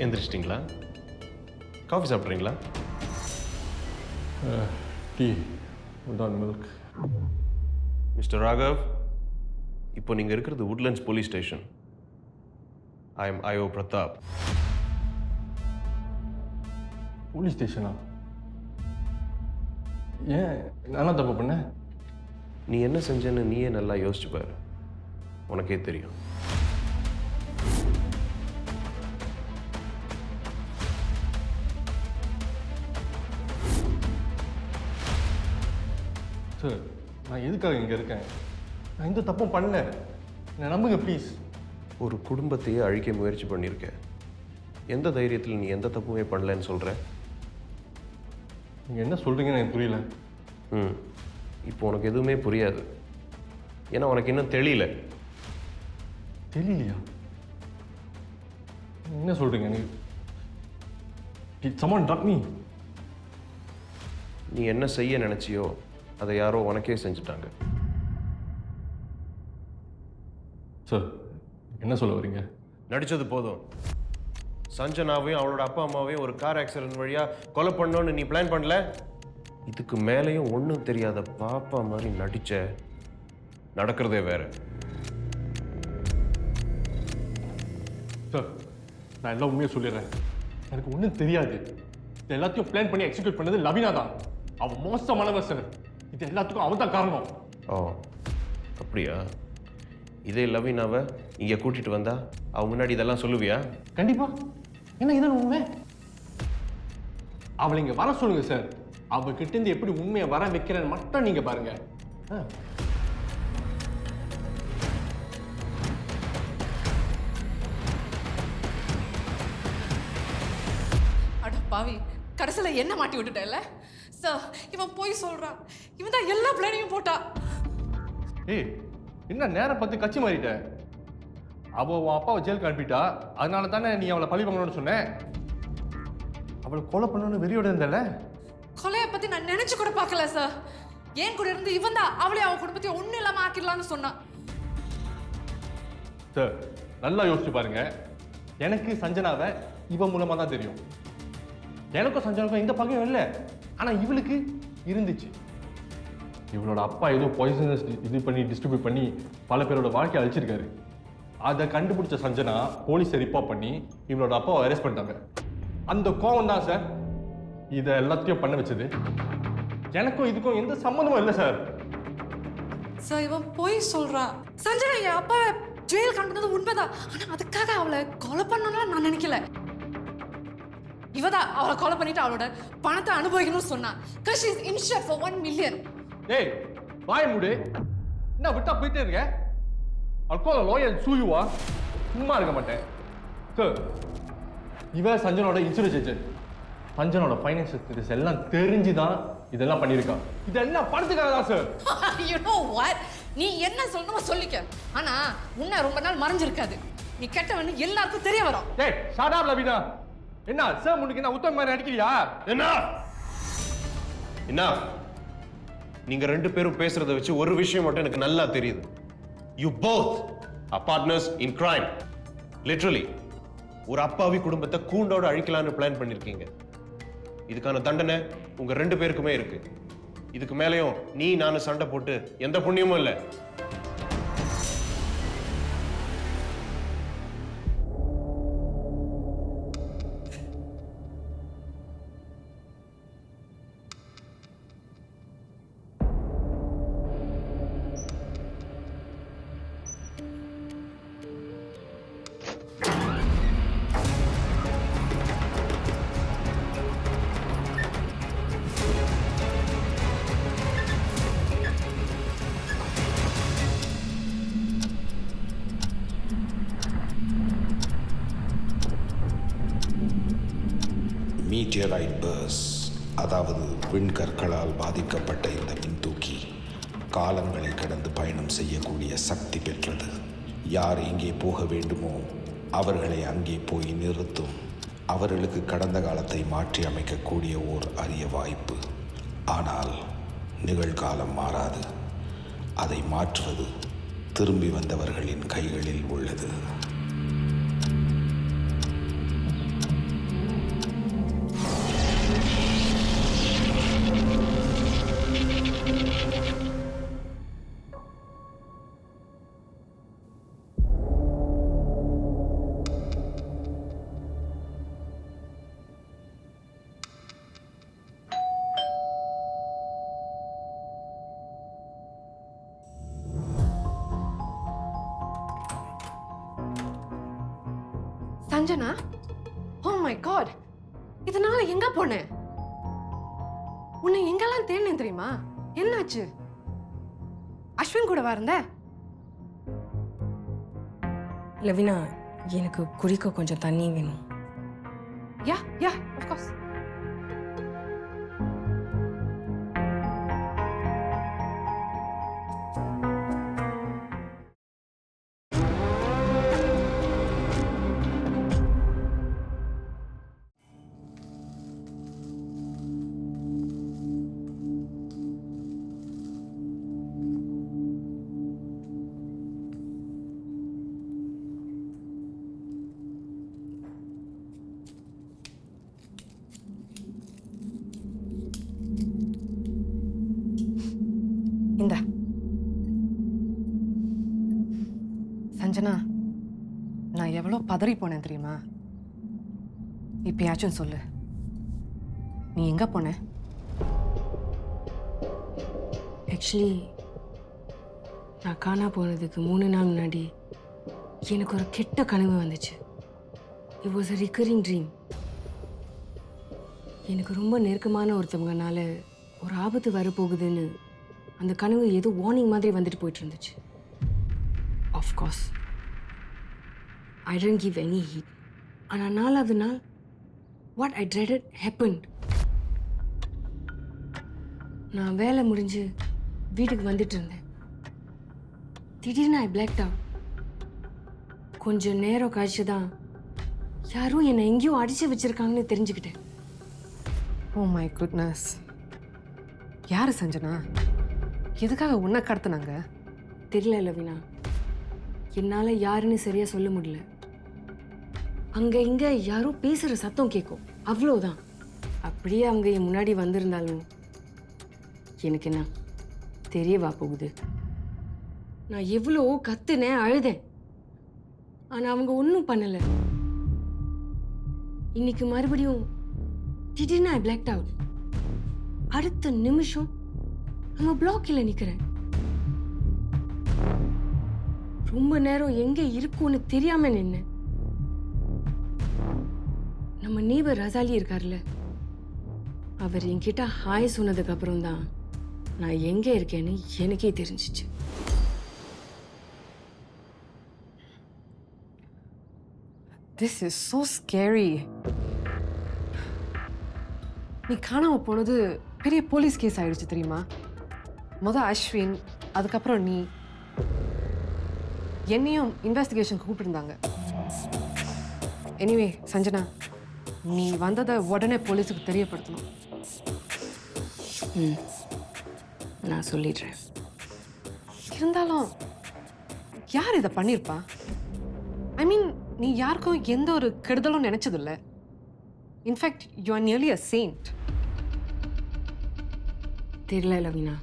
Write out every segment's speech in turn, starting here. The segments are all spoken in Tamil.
எந்திரிச்சிட்டிங்களா? காஃபி சாப்பிட்றீங்களா? Tea without milk. Mister Raghav, இப்போ நீங்கள் இருக்கிறது Woodlands police station. I am IO Pratap. Police ஸ்டேஷனா? ஏன் நானா தப்பு பண்ணேன்? நீ என்ன செஞ்சேன்னு நீயே நல்லா யோசிச்சு பாரு, உனக்கே தெரியும். சார், நான் எதுக்காக இங்கே இருக்கேன்? நான் எந்த தப்பும் பண்ணல. என்னை நம்புங்க ப்ளீஸ். ஒரு குடும்பத்தையே அழிக்க முயற்சி பண்ணியிருக்க. எந்த தைரியத்தில் நீ எந்த தப்புமே பண்ணலன்னு சொல்கிற? நீங்கள் என்ன சொல்கிறீங்கன்னு எனக்கு புரியல. இப்போ உனக்கு எதுவுமே புரியாது, ஏன்னா உனக்கு இன்னும் தெரியல. தெரியலையா? என்ன சொல்கிறீங்க? someone drug me. நீ என்ன செய்ய நினச்சியோ அதை யாரோ உனக்கே செஞ்சுட்டாங்க. சார், என்ன சொல்ல வரீங்க? நடித்தது போதும். சஞ்சனாவையும் அவளோட அப்பா அம்மாவையும் ஒரு கார் ஆக்சிடென்ட் வழியாக கொலை பண்ணோன்னு நீ பிளான் பண்ணல. இதுக்கு மேலேயும் ஒன்றும் தெரியாத பாப்பா மாதிரி நடிச்ச. நடக்கிறதே வேற. சார், நான் எல்லாம் உண்மையாக சொல்லிடுறேன். எனக்கு ஒன்றும் தெரியாது. இது எல்லாத்தையும் பிளான் பண்ணி எக்ஸிக்யூட் பண்ணது லவினா தான். அவன் மோசமானவன் சார். இது எல்லாத்துக்கும் அவன் தான் காரணம். ஓ, அப்படியா? இதே லவினாவை இங்கே கூட்டிகிட்டு வந்தா அவன் முன்னாடி இதெல்லாம் சொல்லுவியா? கண்டிப்பா. என்ன இதான் உண்மை? அவளை இங்கே வர சொல்லுங்க சார். அவகிட்ட இருந்து எப்படி உண்மையை வர வைக்கிறேன்னு மட்டும் நீங்க பாருங்க. அட பாவி, கடைசியில என்ன மாட்டி விட்டுட்டேல்ல சார். இவன் போய் சொல்றான். இவன் தான் எல்லா பிளானையும் போட்டா. ஏய், என்ன நேரம் பார்த்து கட்சி மாறிட்ட? அவ உன் அப்பாவை ஜெயிலுக்கு அனுப்பிட்டா. அதனால தானே நீ அவளை பழி வாங்கணும்னு சொன்ன. அவளை கொலை பண்ணணும்னு வெறியோட இருந்தல. கொலையை பத்தி நான் நினைச்சு கூட பார்க்கல சார். ஏன் கூட இருந்து இவன் தான் அவளே அவன் குடும்பத்தையும் ஒன்றும் இல்லாம ஆக்கிடலான்னு சொன்னான். சார், நல்லா யோசிச்சு பாருங்க. எனக்கு சஞ்சனாவை இவன் மூலமா தான் தெரியும். எனக்கும் சஞ்சனாவுக்கும் எந்த பகையும் இல்லை. ஆனா இவளுக்கு இருந்துச்சு. இவளோட அப்பா ஏதோ பாய்சனஸ் இது பண்ணி டிஸ்ட்ரிபியூட் பண்ணி பல பேரோட வாழ்க்கையை அழிச்சிருக்காரு. அதை கண்டுபிடிச்ச சஞ்சனா போலீஸை ரிப்போர்ட் பண்ணி இவளோட அப்பாவை அரெஸ்ட் பண்ணிட்டாங்க. அந்த கோவம் தான் சார் இதை எல்லாத்தையும் பண்ண வச்சது. எனக்கும் இதுக்கும் எந்த சம்மந்தமும் இல்லை சார். சார், இவன் போய் சொல்றான். சஞ்சனா என் அப்பாவை ஜெயிலுக்கு அனுப்புனது உண்மைதான். ஆனா அதுக்காக அவளை கொலை பண்ணணும்னு நான் நினைக்கல. இவதான் அவளை கொலை பண்ணிட்டு அவளோட பணத்தை அனுபவிக்கணும்னு சொன்னான். Because she is insured for 1 million. ஏய், வாய் மூடு. என்ன விட்டா போயிட்டே இருக்க? I'll call a lawyer and sue you. சும்மா இருக்க மாட்டேன் சார். இவ சஞ்சனோட இன்சூரன்ஸ் ஏஜென்ட். சஞ்சனோட ஃபைனான்சியல் ஸ்டேட்டஸ் எல்லாம் தெரிஞ்சுதான் இதெல்லாம் பண்ணியிருக்கான். இதெல்லாம் பணத்துக்காக தான் சார். You know what? நீ என்ன சொல்லணுமோ சொல்லிக்க. ஆனா உன்னை ரொம்ப நாள் மறைஞ்சிருக்காது. நீ கெட்டவன்னு எல்லாருக்கும் தெரிய வரும். ஏய், shut up லவினா. என்ன சார், முன்னுக்கு என்ன உத்தம மாதிரி நடிக்கிறியா? என்ன நீங்க ரெண்டு பேரும் பேசுறத வச்சு ஒரு விஷயம் மட்டும் எனக்கு நல்லா தெரியுது. You both are partners in crime. Literally. ஒரு அப்பாவி குடும்பத்தை கூண்டோட அழிக்கலான்னு பிளான் பண்ணிருக்கீங்க. இதுக்கான தண்டனை உங்க ரெண்டு பேருக்குமே இருக்கு. இதுக்கு மேலேயும் நீ நானும் சண்டை போட்டு எந்த புண்ணியமும் இல்லை. மீட்டியரைட் பர்ஸ், அதாவது விண்கற்களால் பாதிக்கப்பட்ட இந்த விண்தூக்கி காலங்களை கடந்து பயணம் செய்யக்கூடிய சக்தி பெற்றது. யார் எங்கே போக வேண்டுமோ அவர்களை அங்கே போய் நிறுத்தும். அவர்களுக்கு கடந்த காலத்தை மாற்றி அமைக்கக்கூடிய ஓர் அரிய வாய்ப்பு. ஆனால் நிகழ்காலம் மாறாது. அதை மாற்றுவது திரும்பி வந்தவர்களின் கைகளில் உள்ளது. சஞ்சனா, ஓ மை காட், இதனால எங்க போனேன்? உன்னை எங்கெல்லாம் தேடினேன் தெரியுமா? என்னாச்சு? அஸ்வின் கூட இருந்த? லவினா, எனக்கு குடிக்க கொஞ்சம் தண்ணி வேணும். யா of course. இந்த சஞ்சனா, நான் எவ்வளோ பதறி போனேன் தெரியுமா? இப்பயாச்சும் சொல்லு, நீ எங்க போன? ஆக்சுவலி நான் காணா போனதுக்கு 3 நாள் முன்னாடி எனக்கு ஒரு கெட்ட கனவு வந்துச்சு. It was a recurring dream. எனக்கு ரொம்ப நெருக்கமான ஒருத்தவங்கனால ஒரு ஆபத்து வரப்போகுதுன்னு அந்த கனவு ஏதோ வார்னிங் மாதிரி வந்துட்டு போயிட்டு இருந்துச்சு. Of course I don't give any heat. ஆனால் 4வது நாள் வாட் ஐ ட்ரெடட் ஹேப்பன்ட். நான் வேலை முடிஞ்சு வீட்டுக்கு வந்துட்டு இருந்தேன். திடீர்னு ஐ பிளாக்ட் அவுட். கொஞ்சம் நேரம் கழிச்சு தான் யாரும் என்னை எங்கேயோ அடிச்சு வச்சிருக்காங்கன்னு தெரிஞ்சுக்கிட்டேன். ஓ மை குட்னஸ், யாரு சஞ்சனா? எதுக்காக உன்னை கடத்தினாங்க? தெரியல லவினா, என்னால் யாருன்னு சரியா சொல்ல முடியல. அங்க இங்க யாரோ பேசுற சத்தம் கேட்கும், அவ்வளோதான். அப்படியே அவங்க என் முன்னாடி வந்திருந்தாலும் எனக்கு என்ன தெரியவா போகுது? நான் எவ்வளோ கத்துனேன், அழுதேன். ஆனா அவங்க ஒன்றும் பண்ணல. இன்னைக்கு மறுபடியும் திடீர்னு ஐ பிளாக்ட் அவுட். அடுத்த நிமிஷம் நம்ம பிளாக்கில் நிக்கிறேன். ரொம்ப நேரம் எங்க இருக்கும்னு தெரியாம நின்னேன். நம்ம நேபர் ரசாலி இருக்கார்ல, அவர் என்கிட்ட ஹாய் சொன்னதுக்கு அப்புறம் தான் நான் எங்க இருக்கேன்னு எனக்கே தெரிஞ்சிச்சு. This is so scary. நீ காணாம போனது பெரிய போலீஸ் கேஸ் ஆயிடுச்சு தெரியுமா? அஸ்வின், அதுக்கப்புறம் நீ, என்னையும் இன்வெஸ்டிகேஷன் கூப்பிட்டுருந்தாங்க. எனிவே சஞ்சனா, நீ வந்ததை உடனே போலீஸுக்கு தெரியப்படுத்தணும். நான் சொல்லிடுறேன். இருந்தாலும் யார் இதை பண்ணியிருப்பா? ஐ மீன், நீ யாருக்கும் எந்த ஒரு கெடுதலும் நினைச்சதில்ல. In fact you are nearly a saint. தெரியல Lavina,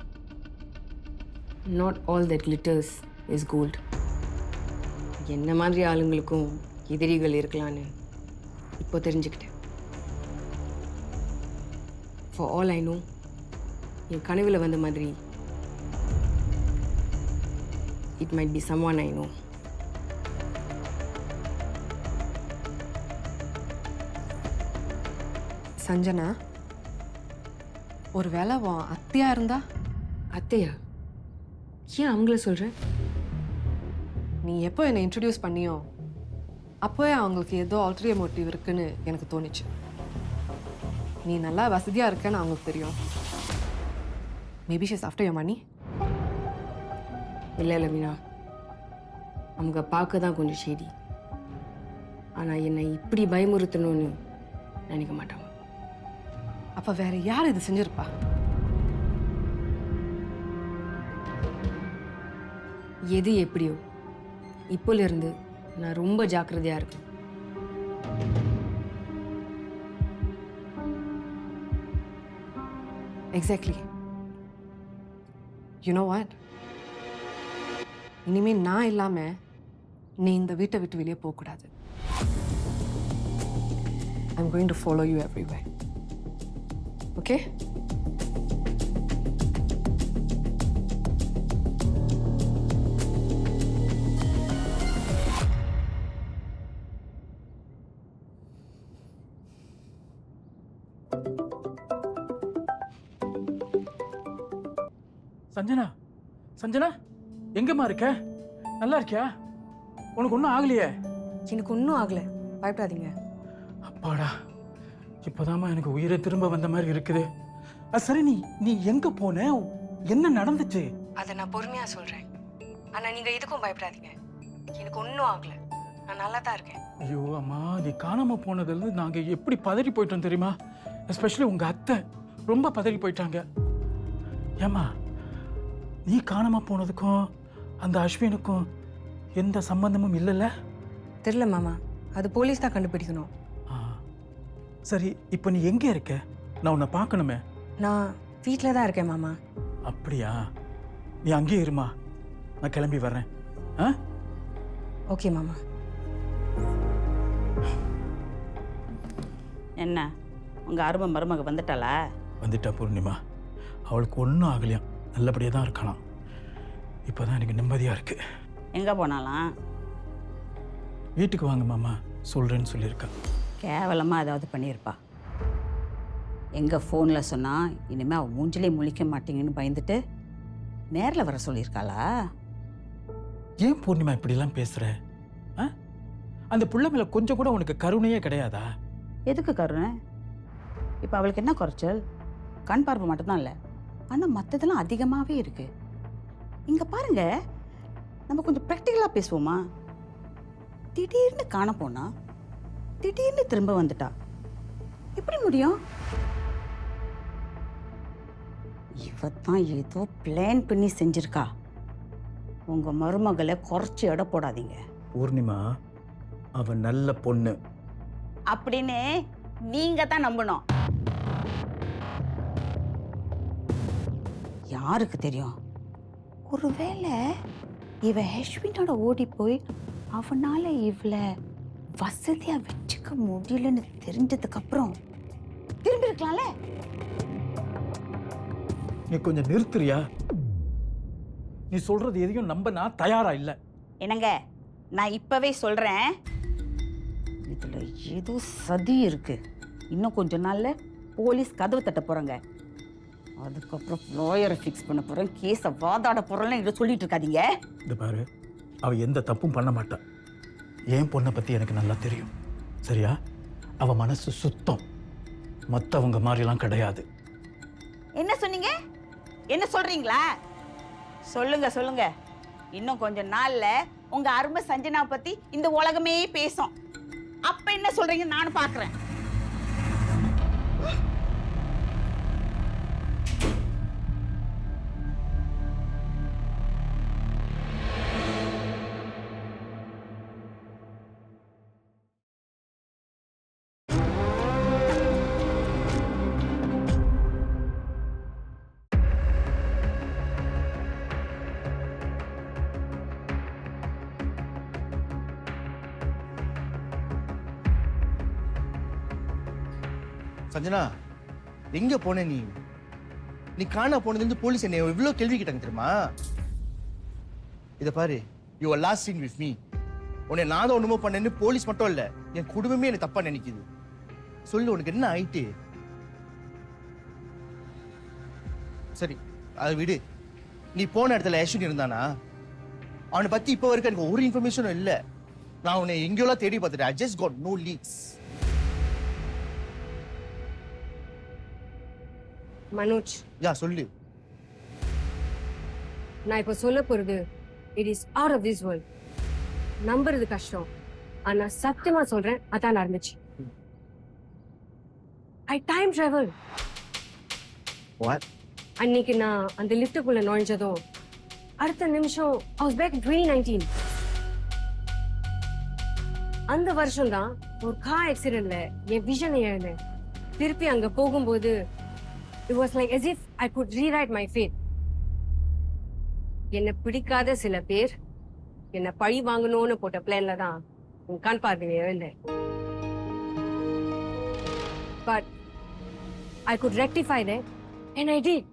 not all that glitters is gold. என்ன மாதிரி ஆளுங்களுக்கும் எதிரிகள் இருக்கலான்னு இப்போ தெரிஞ்சுக்கிட்டேன். ஃபார் ஆல் ஐ நோ, என் கனவில் வந்த மாதிரி it might be someone I know. Sanjana, ஒரு வேளை உன் அத்தையா இருந்தா? அத்தையா? ஏன் அவங்கள சொல்கிறேன்? நீ எப்போ என்னை இன்ட்ரடியூஸ் பண்ணியோ அப்போவே அவங்களுக்கு ஏதோ ஆல்டரிய மோட்டிவ் இருக்குன்னு எனக்கு தோணுச்சு. நீ நல்லா வசதியாக இருக்கன்னு அவங்களுக்கு தெரியும். Maybe she's after your money. இல்லை லவினா, அவங்க பார்க்க தான் கொஞ்சம் ஷேடி. ஆனால் என்னை இப்படி பயமுறுத்தணும்னு நினைக்க மாட்டாங்க. அப்போ வேற யார் இது செஞ்சிருப்பா? எது எப்படியோ இப்போலேருந்து நான் ரொம்ப ஜாக்கிரதையாக இருக்கேன். எக்ஸாக்ட்லி. யூ நோ வாட், இனிமே நான் இல்லாம நீ இந்த வீட்டை விட்டு வெளியே போகக்கூடாது. I'm going to follow you everywhere. Okay? Sanjana, Sanjana, எங்கம்மா இருக்க? நல்லா இருக்கியா? உனக்கு ஒன்றும் ஆகலையே? எனக்கு ஒன்றும் ஆகல, பயப்படாதீங்க. அப்பாடா, இப்போதாம்மா எனக்கு உயிரை திரும்ப வந்த மாதிரி இருக்குது. சரி, நீ நீ எங்க போன? என்ன நடந்துச்சு? அதை நான் பொறுமையா சொல்றேன். ஆனா நீங்க எதுக்கும் பயப்படாதீங்க. எனக்கு ஒன்றும் ஆகல, நான் நல்லா தான் இருக்கேன். ஐயோ அம்மா, நீ காணாம போனதுலேருந்து நாங்க எப்படி பதறி போயிட்டோம் தெரியுமா? எஸ்பெஷலி உங்க அத்தை ரொம்ப பதறி போயிட்டாங்க. ஏம்மா, நீ காணாம போனதுக்கும் அந்த அஸ்வினுக்கும் எந்த சம்பந்தமும் இல்லைல்ல? தெரியல மாமா, அது போலீஸ் தான் கண்டுபிடிக்கணும். ஆ, சரி, இப்போ நீ எங்கே இருக்க? நான் உன்னை பார்க்கணுமே. நான் வீட்டில் தான் இருக்கேன் மாமா. அப்படியா? நீ அங்கேயே இருமா, நான் கிளம்பி வர்றேன். ஆ, ஓகே மாமா. என்ன உங்க அருமை மருமக வந்துட்டாளா? வந்துட்டா பூர்ணிமா. அவளுக்கு ஒன்றும் ஆகலையாம், நல்லபடியாக தான் இருக்கலாம். இப்போதான் எனக்கு நிம்மதியாக இருக்கு. எங்க போனாலாம்? வீட்டுக்கு வாங்க மாமா, சொல்கிறேன்னு சொல்லியிருக்கா. கேவலமா ஏதாவது பண்ணியிருப்பா. எங்க ஃபோனில் சொன்னா இனிமே அவள் மூஞ்சிலே முழிக்க மாட்டீங்கன்னு பயந்துட்டு நேரில் வர சொல்லியிருக்காளா? ஏன் பூர்ணிமா இப்படிலாம் பேசுகிற? ஆ, அந்த புள்ள மேலே கொஞ்சம் கூட உனக்கு கருணையே கிடையாதா? எதுக்கு கருணை? இப்போ அவளுக்கு என்ன குறைச்சல்? கண் பார்வை மட்டும்தான் இல்லை, ஆனால் மற்றதெல்லாம் அதிகமாகவே இருக்கு. இங்கே பாருங்க, நம்ம கொஞ்சம் ப்ராக்டிக்கலாக பேசுவோமா? திடீர்னு காண போனா, திடீர்னு திரும்ப வந்துட்டா, எப்படி முடியும்? இவத்தான் ஏதோ பிளான் பண்ணி செஞ்சிருக்கா. உங்க மருமகளை குறைச்சி எடை போடாதீங்க. பூர்ணிமா, அவன் நல்ல பொண்ணு அப்படின்னு நீங்க தான் நம்பணும். யாருக்கு தெரியும், ஒருவேளை இவ அஸ்வினோட ஓடி போய் அவனால இவளை வசதியா வச்சுக்க முடியலன்னு தெரிஞ்சதுக்கு அப்புறம் திரும்பி இருக்கலாம்ல. நீ கொஞ்சம் நிறுத்துறியா? நீ சொல்றது எதையும் நம்ப நான் தயாரா இல்ல. என்னங்க, நான் இப்பவே சொல்றேன், இதுல ஏதோ சதி இருக்கு. இன்னும் கொஞ்ச நாள்ல போலீஸ் கதவு தட்ட போறாங்க. அதுக்கப்புறம் லாயரை ஃபிக்ஸ் பண்ண போறேன், கேஸை வாதாட போறேன்னு இதை சொல்லிட்டு இருக்காதீங்க. இந்த பாரு, அவ எந்த தப்பும் பண்ண மாட்டா. என் பொண்ணை பத்தி எனக்கு நல்லா தெரியும், சரியா? அவ மனசு சுத்தம், மற்றவங்க மாதிரிலாம் கிடையாது. என்ன சொன்னீங்க? என்ன சொல்றீங்களா? சொல்லுங்க சொல்லுங்க. இன்னும் கொஞ்ச நாள்ல உங்க அருமை சஞ்சனா பத்தி இந்த உலகமே பேசும். அப்ப என்ன சொல்றீங்க நானும் பாக்குறேன். சஞ்சனா, எங்க போன நீ? நீ காணா போனதுலேருந்து போலீஸ் என்னை எவ்வளோ கேள்வி கேட்டாங்க தெரியுமா? இதை பாரு, you are last seen with me. உன்னை நான் தான் ஒண்ணுமோ பண்ணேன்னு போலீஸ் மட்டும் இல்ல, என் குடும்பமே என்னை தப்பா நினைக்குது. சொல்லு, உனக்கு என்ன ஆயிட்டு? சரி, அதை விடு. நீ போன இடத்துல அஸ்வின் இருந்தானா? அவனை பத்தி இப்போ வரைக்கும் எனக்கு ஒரு இன்ஃபர்மேஷனும் இல்லை. நான் உன்னை எங்கேயோலாம் தேடி பார்த்துட்டேன். I just got no leads. Manoj, யா சொல்லு. நான் இப்போ சொல்ல போறது it is out of this world. நம்புறது கஷ்டம், ஆனா சத்தியமா சொல்றேன், அதான் நடந்துச்சு. I time travel. What? அன்னைக்கு நான் அந்த லிஃப்ட்டுக்குள்ள நுழைஞ்சதும் அடுத்த நிமிஷம் I was back in 2019. அந்த வருஷம் தான் ஒரு கார் ஆக்சிடென்ட்ல என் விஷனை இழந்தேன். திருப்பி அங்க போகும்போது it was like as if I could rewrite my fate. என்ன பிடிக்காத சில பேர் என்ன பழி வாங்கணும்னு போட்ட பிளான்ல தான் உன் கண் பார்வையை இழந்தேன். But I could rectify that and I did.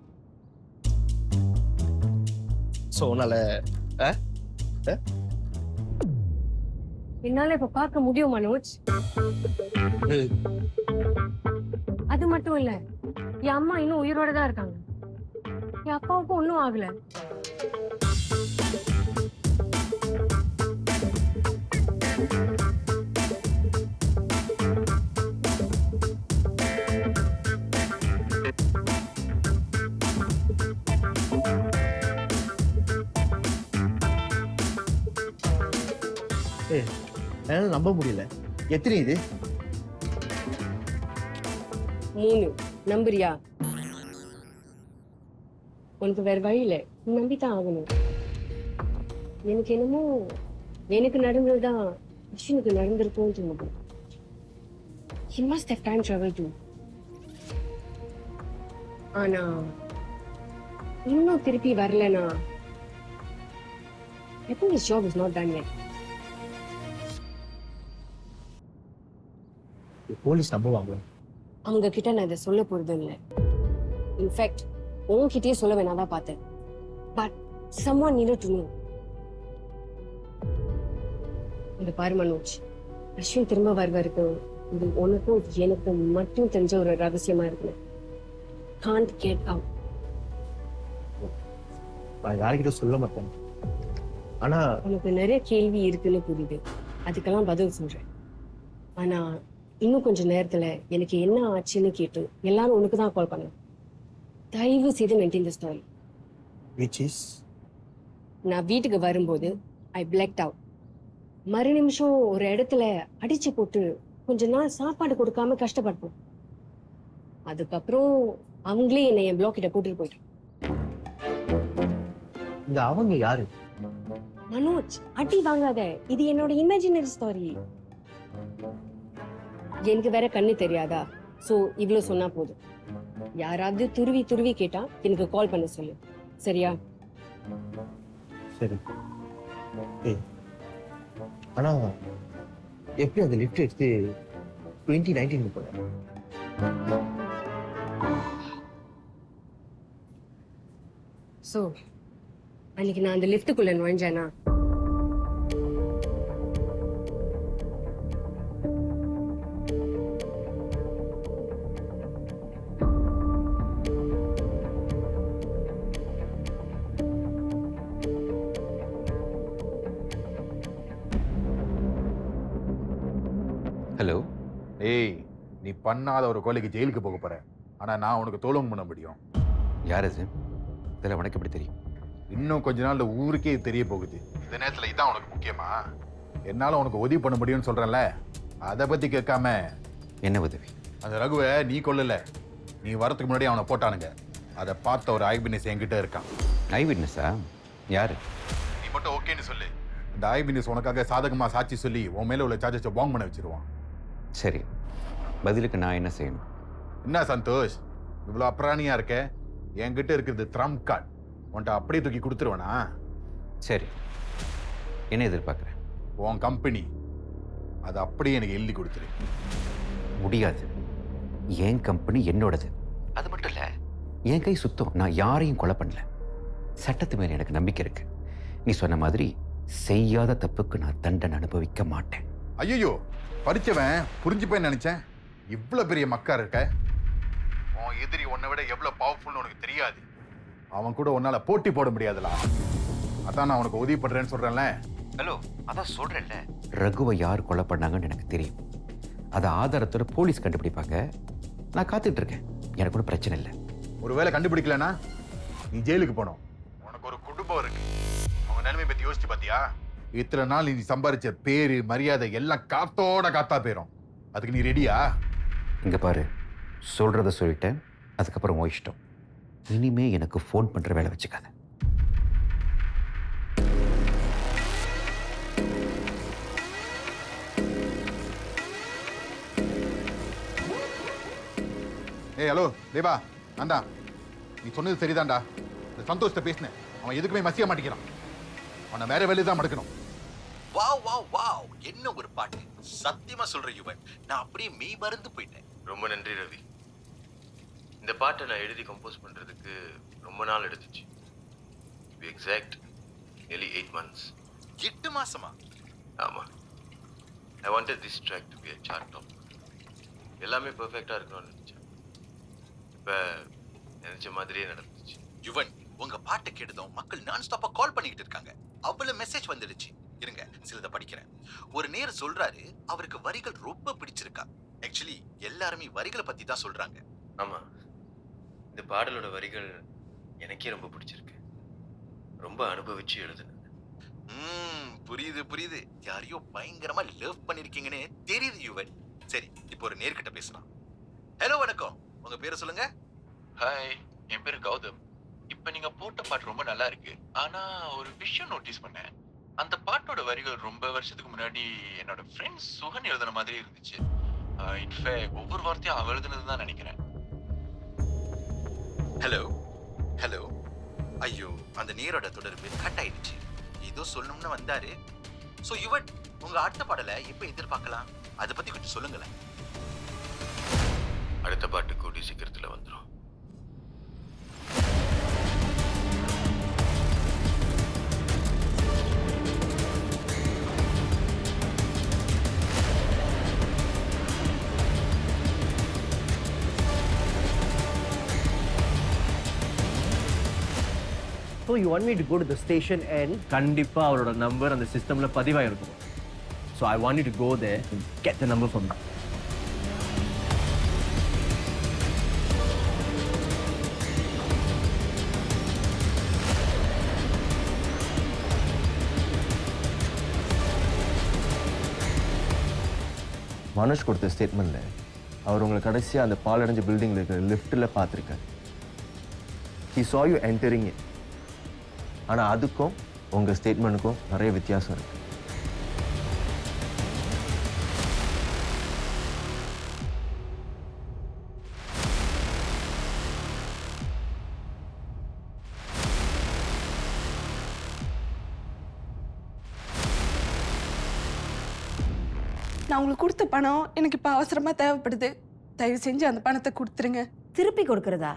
So உன்னால என்னால இப்ப பார்க்க முடியும் மனோஜ். அது மட்டும் இல்ல, என் அம்மா இன்னும் உயிரோட தான் இருக்காங்க. என் அப்பாவுக்கும் ஒன்றும் ஆகல. ஏய், என்னால நம்ப முடியல. எத்தனை இது? 3. நம்புறியா? உனக்கு வேற வழி இல்லை, நம்பித்தான் ஆகணும். எனக்கு என்னமோ எனக்கு நடந்ததுதான் விஷ்ணுக்கு நடந்திருக்கும்னு தோணுது. He must have time travel too. ஆனா இன்னும் திருப்பி வரலனா I think his job is not done yet. Police நம்புவாங்க. அவங்க கிட்ட நான் இதை சொல்ல போறது இல்லை. இன்ஃபேக்ட் உங்ககிட்டயே சொல்ல வேணாதான் பார்த்தேன். But someone needed to know. இந்த பாரு மனோஜ், அஸ்வின் திரும்ப வருவருக்கு இது உனக்கும் எனக்கு மட்டும் தெரிஞ்ச ஒரு ரகசியமா இருக்கு. Can't get out. நான் யார்கிட்ட சொல்ல மாட்டேன். ஆனா உனக்கு நிறைய கேள்வி இருக்குன்னு புரியுது, அதுக்கெல்லாம் பதில் சொல்றேன். ஆனா இன்னும் கொஞ்ச நேரத்துல எனக்கு என்ன ஆச்சுன்னு கேட்டு எல்லாரும் உனக்கு தான் கால் பண்ணேன். தயவு செய்து maintain the story. which is நான் வீட்டுக்கு வரும்போது ஐ பிளாக்ட் அவுட். மறு நிமிஷம் ஒரு இடத்துல அடிச்சு போட்டு கொஞ்ச நாள் சாப்பாடு கொடுக்காம கஷ்டப்பட்டோம். அதுக்கப்புறம் அவங்களே என்னை என் பிளாக் கிட்ட கூட்டிட்டு போயிட்டாங்க. இந்த அவங்க யாரு? மனோஜ், அடி வாங்காத, இது என்னோட இமேஜினரி ஸ்டோரி. எனக்கு வேற கண்ணு தெரியாதா? சோ இவ்வளவு சொன்னா போதும். யாராவது துருவி துருவி கேட்டா எனக்கு கால் பண்ண சொல்லு, சரியா? சரி. ஏய், ஆனா எப்படி அந்த லிஃப்ட் எடுத்து 2019 போனேன்? சோ அன்னைக்கு நான் அந்த லிஃப்ட்டுக்குள்ள நுழைஞ்சேனா ஹலோ. ஏய், நீ பண்ணாத ஒரு கொலைக்கு ஜெயிலுக்கு போக போற. ஆனா நான் உனக்கு தோலும் பண்ண முடியும். யார் அது? இதெல்லாம் உனக்கு எப்படி தெரியும்? இன்னும் கொஞ்ச நாள்ல ஊருக்கே இது தெரிய போகுது. இந்த நேரத்துல இதான் உனக்கு முக்கியமா? என்னால உனக்கு உதவி பண்ண முடியும்னு சொல்றேன்ல, அதை பத்தி கேட்காம. என்ன உதவி? அந்த ரகுவை நீ கொல்லல, நீ வரதுக்கு முன்னாடி அவனை போட்டானுங்க. அதை பார்த்த ஒரு ஐபினிஸ் என்கிட்ட இருக்கான். ஐ விட்னஸா? யாரு? நீ மட்டும் ஓகேன்னு சொல்லு, இந்த ஐபினிஸ் உனக்காக சாதகமா சாட்சி சொல்லி உன் மேல உள்ள சார்ஜஸை பாங் பண்ண வச்சிருவான். சரி, பதிலுக்கு நான் என்ன செய்யணும்? என்ன சந்தோஷ், இவ்வளவு அப்ராணியா இருக்க? என்கிட்ட இருக்கிறது ட்ரம்ப் கார்டு, உன்கிட்ட அப்படியே தூக்கி கொடுத்துருவேனா? சரி, என்ன எதிர்பார்க்குறேன்? உன் கம்பெனி அது அப்படியே எனக்கு எழுதி கொடுத்துரு. முடியாது. என் கம்பெனி என்னோடது. அது மட்டும் இல்லை, என் கை சுத்தம். நான் யாரையும் கொலை பண்ணல. சட்டத்து மேலே எனக்கு நம்பிக்கை இருக்கு. நீ சொன்ன மாதிரி செய்யாத தப்புக்கு நான் தண்டனை அனுபவிக்க மாட்டேன். ஐயோ, படிச்சவன் புரிஞ்சுப்பேன்னு நினைச்சேன். இவ்வளவு பெரிய மக்கா இருக்க. உன் எதிரி உன்னை விட எவ்வளவு பவர்ஃபுல்னு உனக்கு தெரியாது. அவன் கூட உன்னால போட்டி போட முடியாதுல. அதான் நான் உனக்கு உதவி பண்றேன்னு சொல்றேன்ல. ஹலோ, அதான் சொல்றேன்ல, ரகுவை யார் கொலை பண்ணாங்கன்னு எனக்கு தெரியும். அதை ஆதாரத்தோட போலீஸ் கண்டுபிடிப்பாங்க. நான் காத்துட்டு இருக்கேன். எனக்கு கூட பிரச்சனை இல்லை. ஒருவேளை கண்டுபிடிக்கலனா நீ ஜெயிலுக்கு போனோம். உனக்கு ஒரு குடும்பம் இருக்கு. அவங்க நிலைமை பத்தி யோசிச்சு பாத்தியா? இத்தனை நாள் நீ சம்பாரிச்ச பேரு மரியாதை எல்லாம் காத்தோட காத்தா போயிரும். அதுக்கு நீ ரெடியா? இங்க பாரு, சொல்றத சொல்லிட்டேன். அதுக்கப்புறம் உன் இஷ்டம். இனிமே எனக்கு ஃபோன் பண்ற வேலை வச்சுக்காத. ஏய் ஹலோ தேவா, நான்டா. நீ சொன்னது சரிதான்டா. இந்த சந்தோஷத்தை பேசினேன். அவன் எதுக்குமே மசிய மாட்டேங்கிறான். அவனை வேற வேலையை தான் மடுக்கணும். வாவ் வாவ் வாவ், என்ன ஒரு பாட்டு! சத்தியமா சொல்ற யுவன், நான் அப்படியே மெய் மறந்து போயிட்டேன். ரொம்ப நன்றி ரவி. இந்த பாட்டை நான் எழுதி கம்போஸ் பண்றதுக்கு ரொம்ப நாள் எடுத்துச்சு. Exact nearly 8 months. 8 மாசமா? ஆமா. I wanted this track to be a chart top. எல்லாமே பெர்ஃபெக்ட்டா இருக்கணும்னு நினைச்சேன். இப்ப நினைச்ச மாதிரியே நடந்துச்சு. யுவன், உங்க பாட்டு கேட்டதும் மக்கள் நான் ஸ்டாப்பா கால் பண்ணிக்கிட்டு இருக்காங்க. அவ்வளவு மெசேஜ் வந்துடுச்சு. இருங்க சிலதை படிக்கிறேன். ஒரு நேர் சொல்றாரு அவருக்கு வரிகள் ரொம்ப பிடிச்சிருக்கா. ஆக்சுவலி எல்லாருமே வரிகளை பத்தி தான் சொல்றாங்க. ஆமா, இந்த பாடலோட வரிகள் எனக்கே ரொம்ப பிடிச்சிருக்கு. ரொம்ப அனுபவிச்சு எழுதுனது. புரியுது புரியுது. யாரையோ பயங்கரமா லவ் பண்ணிருக்கீங்கன்னு தெரியுது யுவன். சரி, இப்போ ஒரு நேர்கிட்ட பேசலாம். ஹலோ, வணக்கம். உங்க பேரை சொல்லுங்க. ஹாய், என் பேர் கௌதம். இப்ப நீங்க போட்ட பாட்டு ரொம்ப நல்லா இருக்கு. ஆனா ஒரு விஷயம் நோட்டீஸ் பண்ணேன். அந்த பாட்டோட வரிகள் ரொம்ப வருஷத்துக்கு முன்னாடி என்னோட ஃப்ரெண்ட் சுகன் எழுதுன மாதிரி இருந்துச்சு. இன்ஃபேக்ட் ஒவ்வொரு வார்த்தையும் அவ எழுதுனது தான் நினைக்கிறேன். Hello hello. ஐயோ, அந்த நேரோட தொடர்பு கட் ஆயிடுச்சு. ஏதோ சொல்லணும்னு வந்தாரு. சோ யுவன், உங்க அடுத்த பாடலை எப்ப எதிர்பார்க்கலாம்? அதை பத்தி கொஞ்சம் சொல்லுங்களேன். அடுத்த பாட்டு கூடி சீக்கிரத்துல வந்துடும். So you want me to go to the station and கண்டிப்பா அவரோட நம்பர் அந்த சிஸ்டம்ல பதிவாயிருக்கும். So I want you to go there and get the number from me. Manoj கொடுத்த ஸ்டேட்மெண்ட்ல அவர் உங்களை கடைசியாக அந்த பாலடைஞ்ச பில்டிங்கில் இருக்கிற லிஃப்ட்டில் பார்த்துருக்காரு. He saw you entering it. ஆனால் அதுக்கும் உங்கள் ஸ்டேட்மெண்ட்டுக்கும் நிறைய வித்தியாசம் இருக்கு. நான் உங்களுக்கு கொடுத்த பணம் எனக்கு இப்போ அவசரமாக தேவைப்படுது. தயவு செஞ்சு அந்த பணத்தை கொடுத்துருங்க. திருப்பி கொடுக்கறதா?